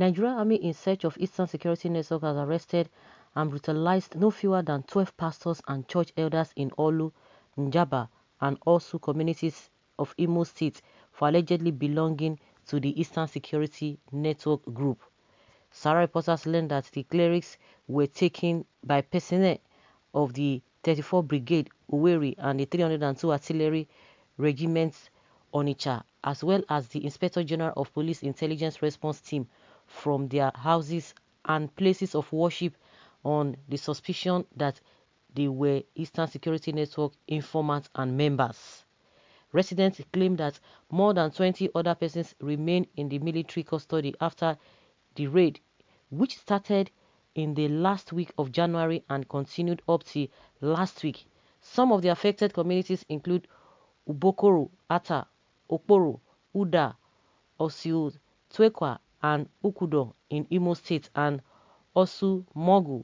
Nigerian Army in search of Eastern Security Network has arrested and brutalized no fewer than 12 pastors and church elders in Olu, Njaba, and Osu communities of Imo State for allegedly belonging to the Eastern Security Network group. Sarah reporters learned that the clerics were taken by personnel of the 34 Brigade Uweri and the 302 Artillery Regiments Onitsha, as well as the Inspector General of Police Intelligence Response Team from their houses and places of worship on the suspicion that they were Eastern Security Network informants and members. Residents claim that more than 20 other persons remain in the military custody after the raid, which started in the last week of January and continued up to last week. Some of the affected communities include Ubokoro, Ata, Okporo, Uda, Osiu, Twekwa, and Ukudo in Imo State, and Osu, Mogu,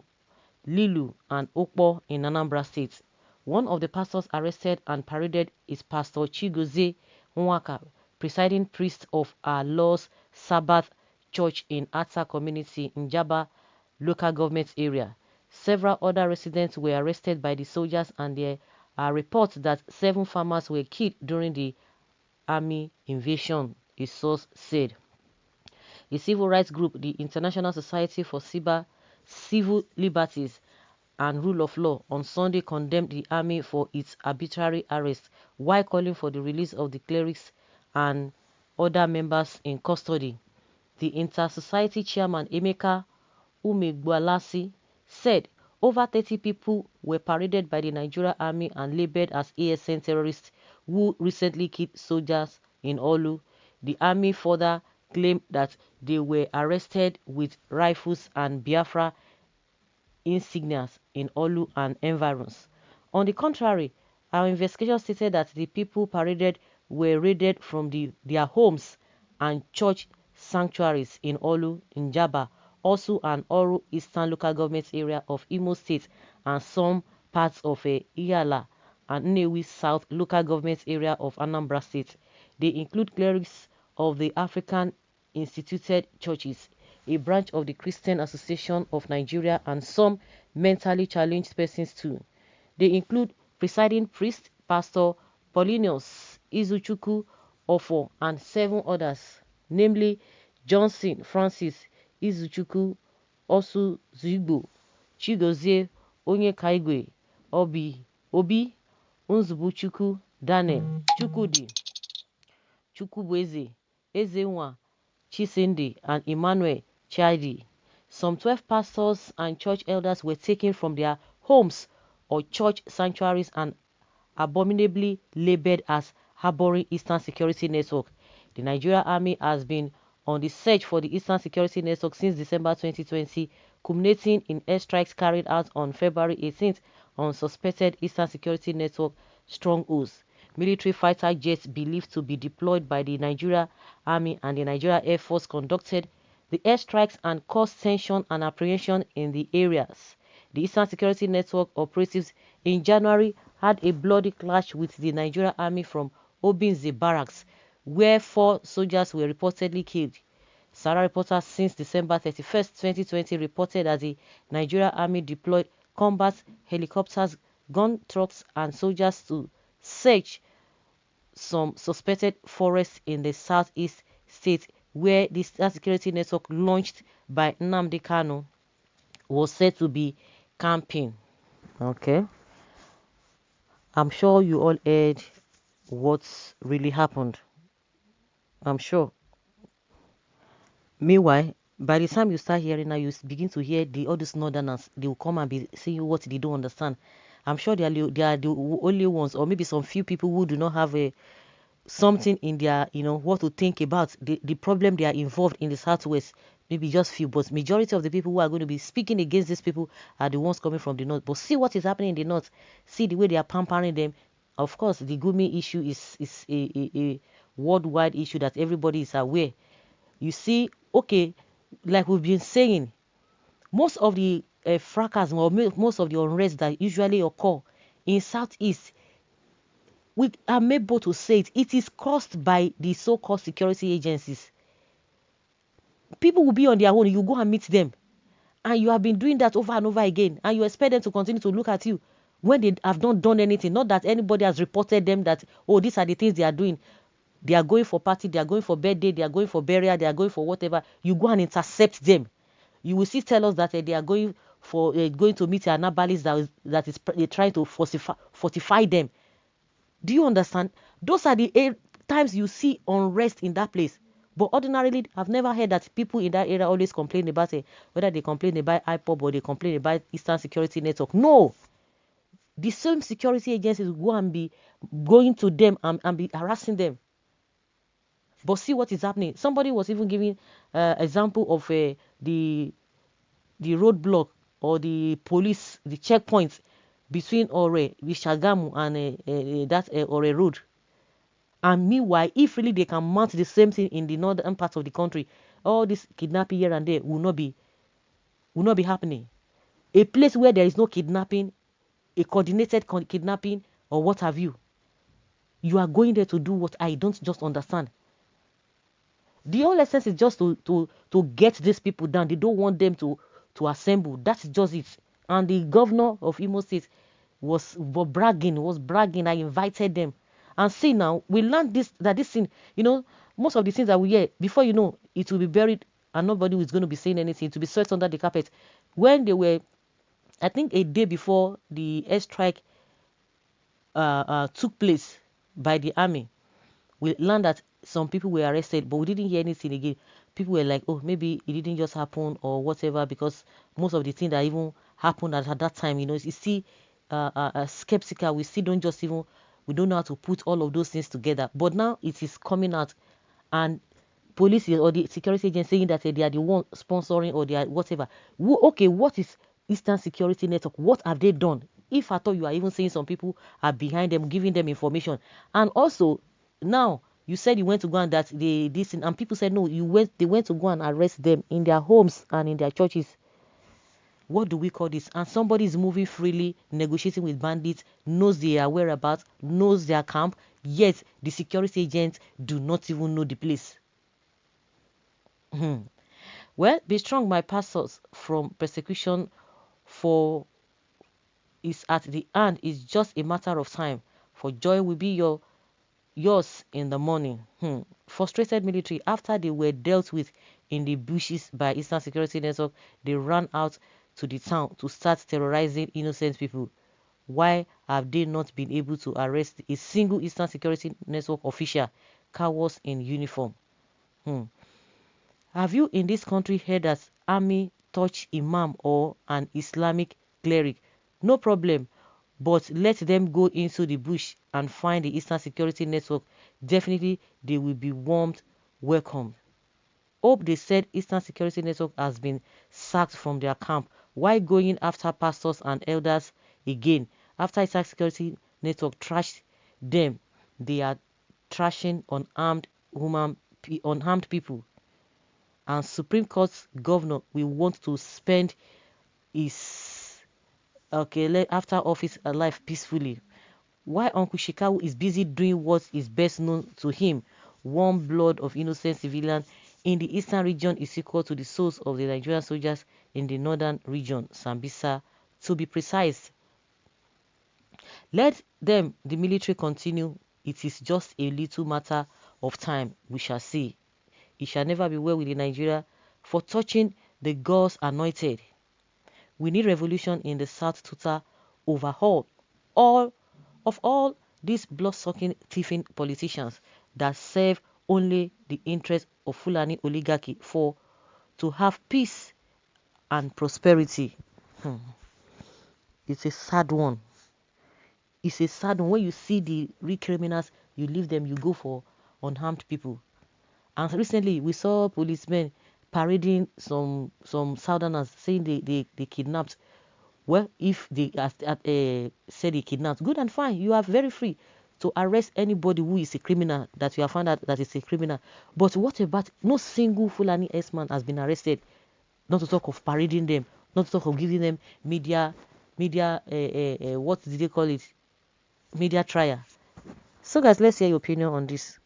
Lilu, and Okpo in Anambra State. One of the pastors arrested and paraded is Pastor Chigozie Nwaka, presiding priest of Our Lord's Sabbath Church in Ata community in Jaba local government area. Several other residents were arrested by the soldiers, and there are reports that 7 farmers were killed during the army invasion, a source said. The civil rights group, the International Society for Civil Liberties and Rule of Law, on Sunday condemned the army for its arbitrary arrest while calling for the release of the clerics and other members in custody. The Inter-Society chairman, Emeka Umegbualasi, said over 30 people were paraded by the Nigerian army and labeled as ASN terrorists who recently killed soldiers in Olu. The army further claimed that they were arrested with rifles and Biafra insignias in Olu and environs. On the contrary, our investigation stated that the people paraded were raided from their homes and church sanctuaries in Olu, Njaba, Osu and Oru Eastern Local Government Area of Imo State, and some parts of Iyala and Nnewi South Local Government Area of Anambra State. They include clerics of the African Instituted Churches, a branch of the Christian Association of Nigeria, and some mentally challenged persons too. They include presiding priest, Pastor Paulinus Izuchukwu Ofo, and 7 others, namely Johnson Francis Izuchukwu, Osu Zigbo, Chigozie Onyekaigwe, Obi Nzubuchukwu Daniel, Chukwudi Chukwubueze, Ezenwa Chisinde, and Emmanuel Chidi. Some 12 pastors and church elders were taken from their homes or church sanctuaries and abominably labeled as harboring Eastern Security Network. The Nigerian Army has been on the search for the Eastern Security Network since December 2020, culminating in airstrikes carried out on February 18th on suspected Eastern Security Network strongholds. Military fighter jets believed to be deployed by the Nigerian Army and the Nigerian Air Force conducted the airstrikes and caused tension and apprehension in the areas. The Eastern Security Network operatives in January had a bloody clash with the Nigerian Army from Obinze Barracks, where 4 soldiers were reportedly killed. Sarah reporters since December 31st, 2020 reported that the Nigerian Army deployed combat helicopters, gun trucks, and soldiers to search some suspected forests in the southeast state where the security network launched by Nnamdi Kanu was said to be camping. Okay, I'm sure you all heard what's really happened. I'm sure. Meanwhile, by the time you start hearing now, you begin to hear all these northerners. They will come and be saying what they don't understand. I'm sure they are the only ones, or maybe some few people who do not have something in their, what to think about the problem they are involved in the southwest. Maybe just few, but majority of the people who are going to be speaking against these people are the ones coming from the north. But see what is happening in the north. See the way they are pampering them. Of course, the Gumi issue is a worldwide issue that everybody is aware. You see, okay, like we've been saying, most of the fracas or most of the unrest that usually occur in southeast, we are able to say it is caused by the so-called security agencies. people will be on their own. You go and meet them. And you have been doing that over and over again. And you expect them to continue to look at you when they have not done anything. Not that anybody has reported them that, oh, these are the things they are doing. They are going for party, they are going for birthday, they are going for burial, they are going for whatever. You go and intercept them. You will still tell us that they are going for going to meet an herbalist that is trying to fortify them. Do you understand? Those are the times you see unrest in that place. But ordinarily, I've never heard that people in that area always complain about whether they complain about IPOB or they complain about Eastern Security Network. No. The same security agencies go and be going to them and be harassing them. But see what is happening. Somebody was even giving example of the roadblock or the police, the checkpoints between Ore, Shagamu and that Ore road. And meanwhile, if really they can mount the same thing in the northern part of the country, all this kidnapping here and there will not be happening. A place where there is no kidnapping, a coordinated kidnapping or what have you, you are going there to do what? I don't just understand. The whole essence is just to get these people down. They don't want them to assemble. That's just it. And the governor of Imo State was bragging. I invited them. And see now, we learned that this thing, most of the things that we hear, before you know, it will be buried and nobody is going to be saying anything. To be swept under the carpet. When they were, I think a day before the airstrike took place by the army, we learned that some people were arrested, but we didn't hear anything again. People were like, oh, maybe it didn't just happen or whatever, because most of the things that even happened at that time, it's still skeptical. We still don't just even, we don't know how to put all of those things together. But now it is coming out, and police or the security agents saying that they are the one sponsoring or they are whatever. Okay, what is Eastern Security Network? What have they done? If at all you are even saying some people are behind them, giving them information. And also, now, you said you went to go and that this and people said no, they went to go and arrest them in their homes and in their churches. What do we call this? And somebody is moving freely, negotiating with bandits, knows their whereabouts, knows their camp, yet the security agents do not even know the place. Well, be strong, my pastors, from persecution for is at the end. It's just a matter of time, for joy will be yours in the morning. Frustrated military, after they were dealt with in the bushes by Eastern Security Network, they ran out to the town to start terrorizing innocent people. Why have they not been able to arrest a single Eastern Security Network official? Cowards in uniform. Have you in this country heard that army touch imam or an Islamic cleric? No problem. But let them go into the bush and find the Eastern Security Network. Definitely, they will be warmed welcome. Hope they said Eastern Security Network has been sacked from their camp. Why going after pastors and elders again? After Eastern Security Network trashed them, they are trashing unarmed people. And Supreme Court's governor will want to spend his after office life peacefully. Why Uncle Shikau is busy doing what is best known to him. Warm blood of innocent civilians in the eastern region is equal to the souls of the Nigerian soldiers in the northern region, Sambisa, to be precise. Let them, the military, continue. It is just a little matter of time. We shall see. It shall never be well with Nigeria for touching the God's anointed. We need revolution in the South total overhaul. All these blood-sucking, thieving politicians that serve only the interest of Fulani oligarchy to have peace and prosperity. It's a sad one. It's a sad one. When you see the real criminals, you leave them, you go for unarmed people. And recently, we saw policemen parading some southerners, saying they kidnapped. Well, if they said they kidnapped, good and fine. You are very free to arrest anybody who is a criminal that you have found out that is a criminal. But what about no single Fulani S-man has been arrested? Not to talk of parading them, not to talk of giving them media, what did they call it? Media trial. So guys, let's hear your opinion on this.